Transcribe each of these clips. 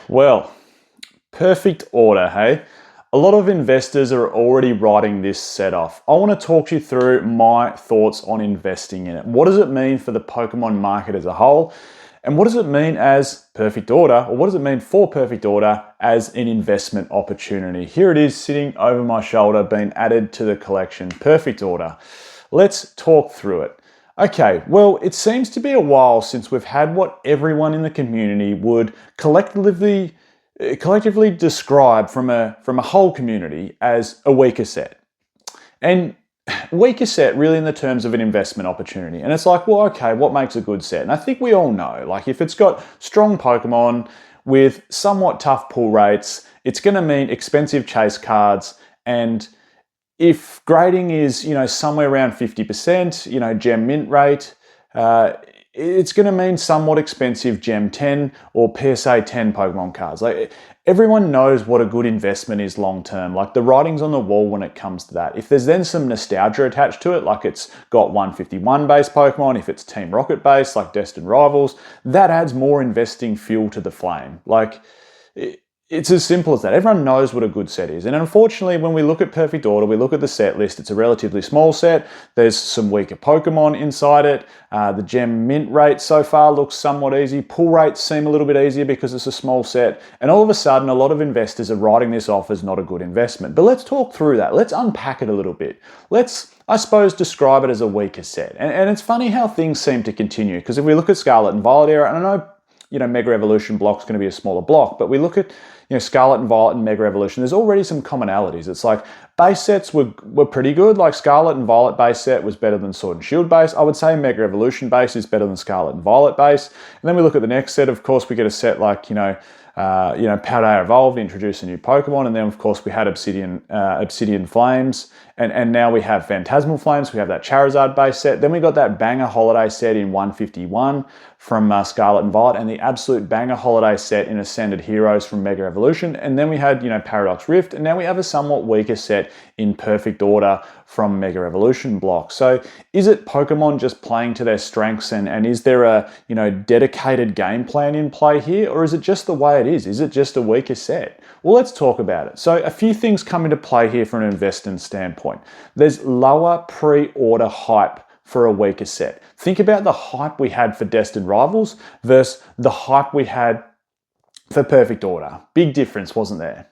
Well, perfect order, hey? A lot of investors are already writing this set off. I want to talk you through my thoughts on investing in it. What does it mean for the Pokemon market as a whole? And what does it mean as perfect order, or what does it mean for perfect order as an investment opportunity? Here it is sitting over my shoulder, being added to the collection. Perfect order. Let's talk through it. Okay, well, it seems to be a while since we've had what everyone in the community would collectively describe from a whole community as a weaker set. And weaker set really in the terms of an investment opportunity. And it's like, well, okay, what makes a good set? And I think we all know, like if it's got strong Pokemon with somewhat tough pull rates, it's going to mean expensive chase cards. And if grading is, somewhere around 50%, gem mint rate, it's going to mean somewhat expensive Gem 10 or PSA 10 Pokemon cards. Like everyone knows what a good investment is long term. Like the writing's on the wall when it comes to that. If there's then some nostalgia attached to it, like it's got 151 base Pokemon, if it's Team Rocket based, like Destined Rivals, that adds more investing fuel to the flame. Like it's as simple as that. Everyone knows what a good set is. And unfortunately, when we look at Perfect Order, we look at the set list, it's a relatively small set. There's some weaker Pokemon inside it. The gem mint rate so far looks somewhat easy. Pull rates seem a little bit easier because it's a small set. And all of a sudden, a lot of investors are writing this off as not a good investment. But let's talk through that. Let's unpack it a little bit. Let's, I suppose, describe it as a weaker set. And it's funny how things seem to continue. Because if we look at Scarlet and Violet era, and I know, Mega Evolution block's going to be a smaller block, but we look at Scarlet and Violet and Mega Evolution, there's already some commonalities. It's like base sets were pretty good. Like Scarlet and Violet base set was better than Sword and Shield base. I would say Mega Evolution base is better than Scarlet and Violet base. And then we look at the next set. Of course, we get a set like Paldea Evolved, introduce a new Pokemon, and then of course we had Obsidian Flames, and now we have Phantasmal Flames. We have that Charizard base set. Then we got that banger holiday set in 151 from Scarlet and Violet, and the absolute banger holiday set in Ascended Heroes from Mega Evolution. And then we had Paradox Rift, and now we have a somewhat weaker set in Perfect Order from Mega Evolution block. So is it Pokemon just playing to their strengths, and is there a dedicated game plan in play here, or is it just the way it is? Is it just a weaker set? Well, let's talk about it. So a few things come into play here from an investing standpoint. There's lower pre-order hype for a weaker set. Think about the hype we had for Destined Rivals versus the hype we had for Perfect Order. Big difference, wasn't there?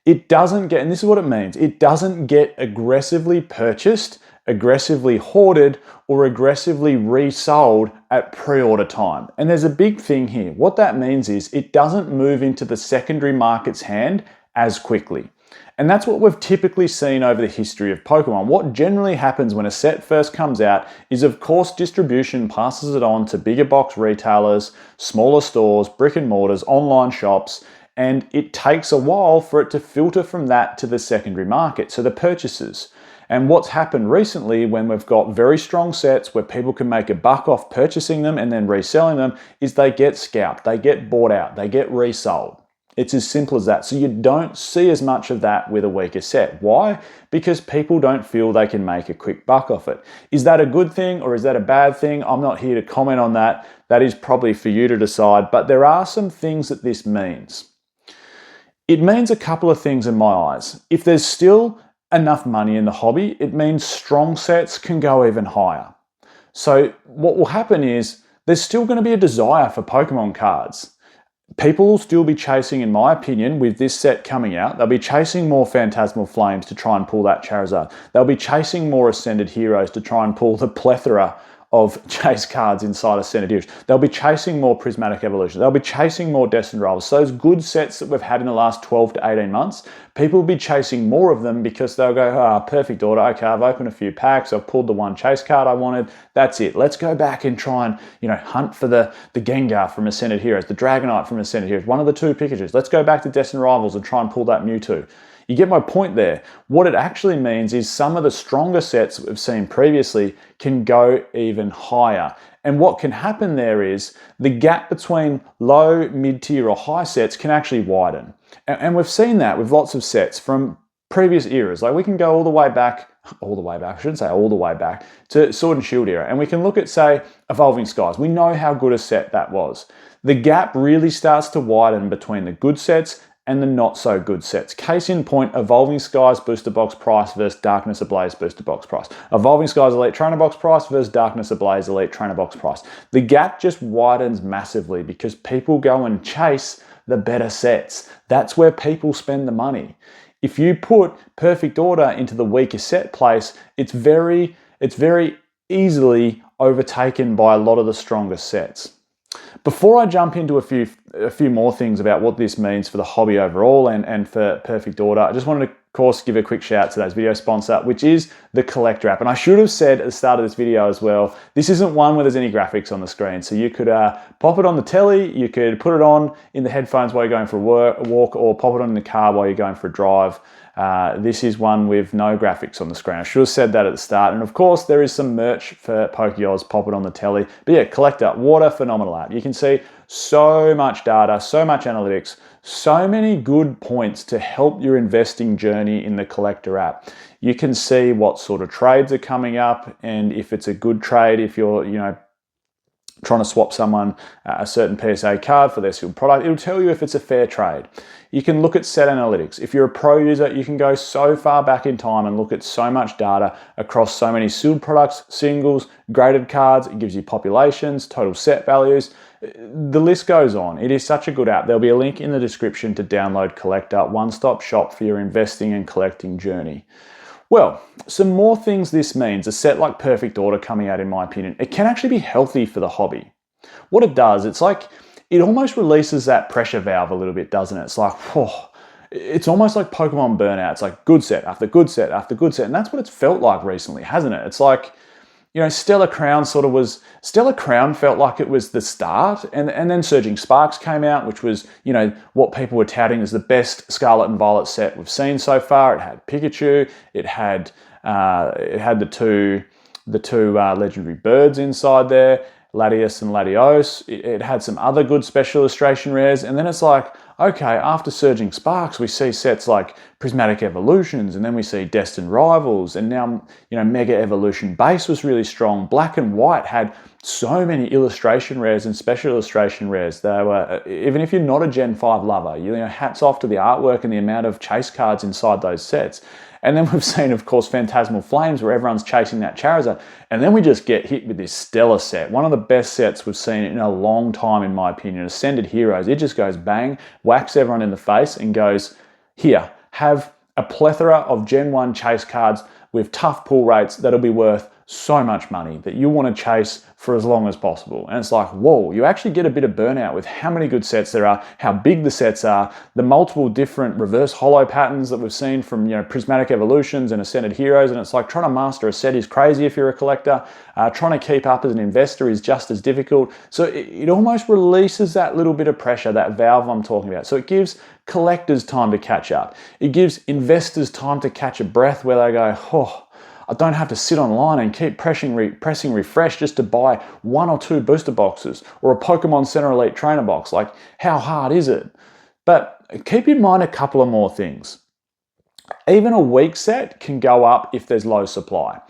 It doesn't get, and this is what it means, it doesn't get aggressively purchased, aggressively hoarded, or aggressively resold at pre-order time. And there's a big thing here. What that means is it doesn't move into the secondary market's hand as quickly. And that's what we've typically seen over the history of Pokemon. What generally happens when a set first comes out is, of course, distribution passes it on to bigger box retailers, smaller stores, brick and mortars, online shops, and it takes a while for it to filter from that to the secondary market, so the purchasers. And what's happened recently when we've got very strong sets where people can make a buck off purchasing them and then reselling them is they get scalped, they get bought out, they get resold. It's as simple as that. So you don't see as much of that with a weaker set. Why? Because people don't feel they can make a quick buck off it. Is that a good thing or is that a bad thing? I'm not here to comment on that. That is probably for you to decide. But there are some things that this means. It means a couple of things in my eyes. If there's still enough money in the hobby, it means strong sets can go even higher. So what will happen is there's still going to be a desire for Pokemon cards. People will still be chasing, in my opinion, with this set coming out. They'll be chasing more Phantasmal Flames to try and pull that Charizard. They'll be chasing more Ascended Heroes to try and pull the plethora of chase cards inside Ascended Heroes. They'll be chasing more Prismatic Evolution. They'll be chasing more Destined Rivals. So those good sets that we've had in the last 12 to 18 months, people will be chasing more of them because they'll go, Perfect Order. Okay, I've opened a few packs. I've pulled the one chase card I wanted. That's it. Let's go back and try and, hunt for the Gengar from Ascended Heroes, the Dragonite from Ascended Heroes, one of the two Pikachus. Let's go back to Destined Rivals and try and pull that Mewtwo. You get my point there. What it actually means is some of the stronger sets that we've seen previously can go even higher. And what can happen there is the gap between low, mid-tier or high sets can actually widen. And we've seen that with lots of sets from previous eras. Like we can go all the way back, I shouldn't say all the way back, to Sword and Shield era. And we can look at, say, Evolving Skies. We know how good a set that was. the gap really starts to widen between the good sets and the not so good sets. Case in point, Evolving Skies booster box price versus Darkness Ablaze booster box price. Evolving Skies Elite Trainer box price versus Darkness Ablaze Elite Trainer box price. The gap just widens massively because people go and chase the better sets. That's where people spend the money. If you put Perfect Order into the weaker set place, it's very easily overtaken by a lot of the stronger sets. Before I jump into a few more things about what this means for the hobby overall and for Perfect Order, I just wanted to, of course, give a quick shout out to today's video sponsor, which is the Collector app. And I should have said at the start of this video as well, this isn't one where there's any graphics on the screen. So you could pop it on the telly, you could put it on in the headphones while you're going for a walk, or pop it on in the car while you're going for a drive. This is one with no graphics on the screen. I should have said that at the start. And of course, there is some merch for PokeOz, pop it on the telly. But yeah, Collector, what a phenomenal app. You can see so much data, so much analytics, so many good points to help your investing journey in the Collector app. You can see what sort of trades are coming up, and if it's a good trade, if you're, trying to swap someone a certain PSA card for their sealed product, it'll tell you if it's a fair trade. You can look at set analytics. If you're a pro user, you can go so far back in time and look at so much data across so many sealed products, singles, graded cards. It gives you populations, total set values. The list goes on. It is such a good app. There'll be a link in the description to download Collector, one-stop shop for your investing and collecting journey. Well, some more things this means, a set like Perfect Order coming out, in my opinion, it can actually be healthy for the hobby. What it does, it's like, it almost releases that pressure valve a little bit, doesn't it? It's like, it's almost like Pokemon burnout. It's like good set after good set after good set. And that's what it's felt like recently, hasn't it? It's like, Stellar Crown felt like it was the start, and then Surging Sparks came out, which was, what people were touting as the best Scarlet and Violet set we've seen so far. It had Pikachu, it had the two legendary birds inside there, Latios and Latios. It had some other good special illustration rares, and then it's like, okay, after Surging Sparks, we see sets like Prismatic Evolutions, and then we see Destined Rivals, and now, Mega Evolution Base was really strong. Black and White had so many illustration rares and special illustration rares. They were, even if you're not a Gen 5 lover, hats off to the artwork and the amount of chase cards inside those sets. And then we've seen, of course, Phantasmal Flames, where everyone's chasing that Charizard. And then we just get hit with this stellar set. One of the best sets we've seen in a long time, in my opinion. Ascended Heroes. It just goes bang, whacks everyone in the face, and goes, here, have a plethora of Gen 1 chase cards with tough pull rates that'll be worth so much money that you want to chase for as long as possible. And it's like, whoa, you actually get a bit of burnout with how many good sets there are, how big the sets are, the multiple different reverse holo patterns that we've seen from Prismatic Evolutions and Ascended Heroes. And it's like, trying to master a set is crazy if you're a collector. Trying to keep up as an investor is just as difficult. So it almost releases that little bit of pressure, that valve I'm talking about. So it gives collectors time to catch up. It gives investors time to catch a breath, where they go, I don't have to sit online and keep pressing refresh just to buy 1 or 2 booster boxes or a Pokemon Center Elite Trainer box. Like, how hard is it? But keep in mind a couple of more things. Even a weak set can go up if there's low supply.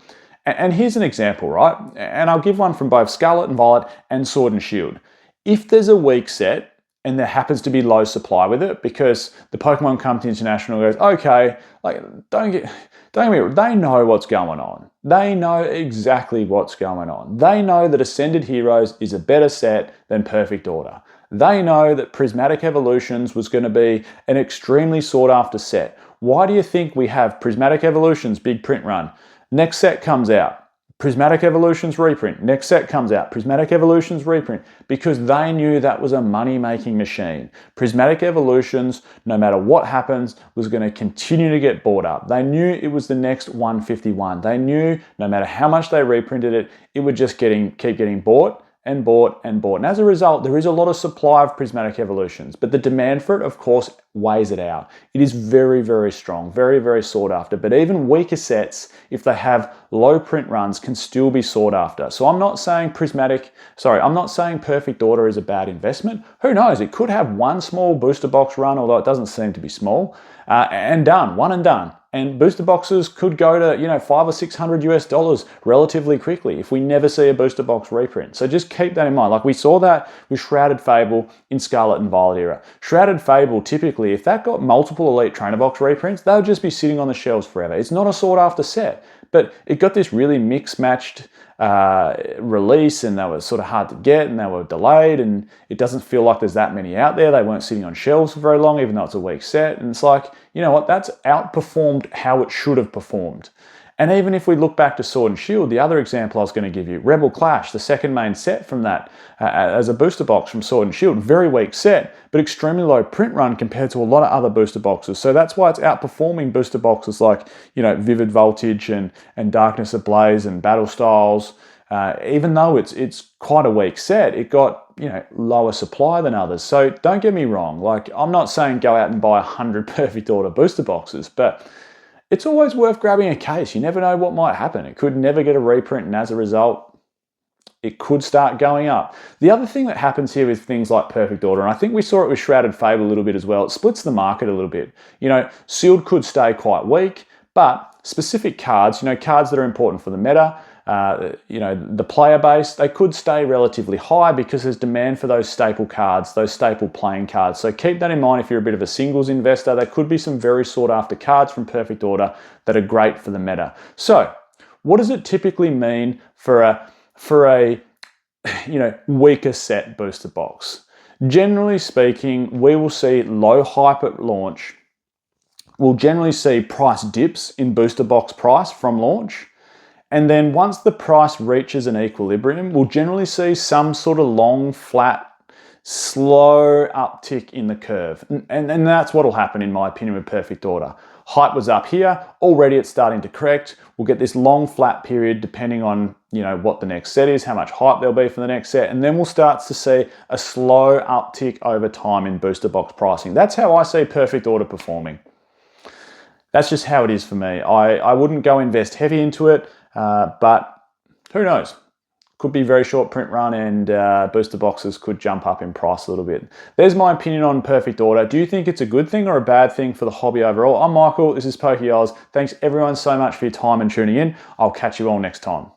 And here's an example, right? And I'll give one from both Scarlet and Violet and Sword and Shield. If there's a weak set and there happens to be low supply with it, because the Pokemon Company International goes, okay, like, don't get me wrong, they know what's going on. They know exactly what's going on. They know that Ascended Heroes is a better set than Perfect Order. They know that Prismatic Evolutions was going to be an extremely sought after set. Why do you think we have Prismatic Evolutions big print run? Next set comes out, Prismatic Evolutions reprint. Next set comes out, Prismatic Evolutions reprint, because they knew that was a money-making machine. Prismatic Evolutions, no matter what happens, was going to continue to get bought up. They knew it was the next 151. They knew no matter how much they reprinted it, it would just keep getting bought and bought and bought. And as a result, there is a lot of supply of Prismatic Evolutions, but the demand for it, of course, weighs it out. It is very, very strong, very, very sought after. But even weaker sets, if they have low print runs, can still be sought after. So I'm not saying Perfect Order is a bad investment. Who knows? It could have one small booster box run, although it doesn't seem to be small, and done, one and done. and booster boxes could go to, you know, $500 or $600 relatively quickly if we never see a booster box reprint. So just keep that in mind. Like we saw that with Shrouded Fable in Scarlet and Violet era. Shrouded Fable, typically, if that got multiple Elite Trainer Box reprints, they would just be sitting on the shelves forever. It's not a sought after set, but it got this really mixed-matched release, and they were sort of hard to get, and they were delayed, and it doesn't feel like there's that many out there. They weren't sitting on shelves for very long, even though it's a weak set. And it's like, you know what, that's outperformed how it should have performed. And even if we look back to Sword and Shield, the other example I was going to give you, Rebel Clash, the second main set from that, as a booster box from Sword and Shield, very weak set, but extremely low print run compared to a lot of other booster boxes. So that's why it's outperforming booster boxes like, you know, Vivid Voltage and Darkness Ablaze and Battle Styles. Even though it's quite a weak set, it got, you know, lower supply than others. So don't get me wrong, like I'm not saying go out and buy 100 Perfect Order booster boxes, but it's always worth grabbing a case. You never know what might happen. It could never get a reprint, and as a result, it could start going up. The other thing that happens here with things like Perfect Order, and I think we saw it with Shrouded Fable a little bit as well, it splits the market a little bit. You know, Sealed could stay quite weak, but specific cards, you know, cards that are important for the meta, you know, the player base, they could stay relatively high because there's demand for those staple cards, those staple playing cards. So keep that in mind if you're a bit of a singles investor. There could be some very sought after cards from Perfect Order that are great for the meta. So what does it typically mean for a you know, weaker set booster box? Generally speaking, we will see low hype at launch. We'll generally see price dips in booster box price from launch. And then once the price reaches an equilibrium, we'll generally see some sort of long, flat, slow uptick in the curve. And that's what will happen, in my opinion, with Perfect Order. Hype was up here, already it's starting to correct. We'll get this long, flat period depending on, you know, what the next set is, how much hype there'll be for the next set, and then we'll start to see a slow uptick over time in booster box pricing. That's how I see Perfect Order performing. That's just how it is for me. I wouldn't go invest heavy into it. But who knows? Could be very short print run, and booster boxes could jump up in price a little bit. There's my opinion on Perfect Order. Do you think it's a good thing or a bad thing for the hobby overall? I'm Michael. This is PokeOz. Thanks everyone so much for your time and tuning in. I'll catch you all next time.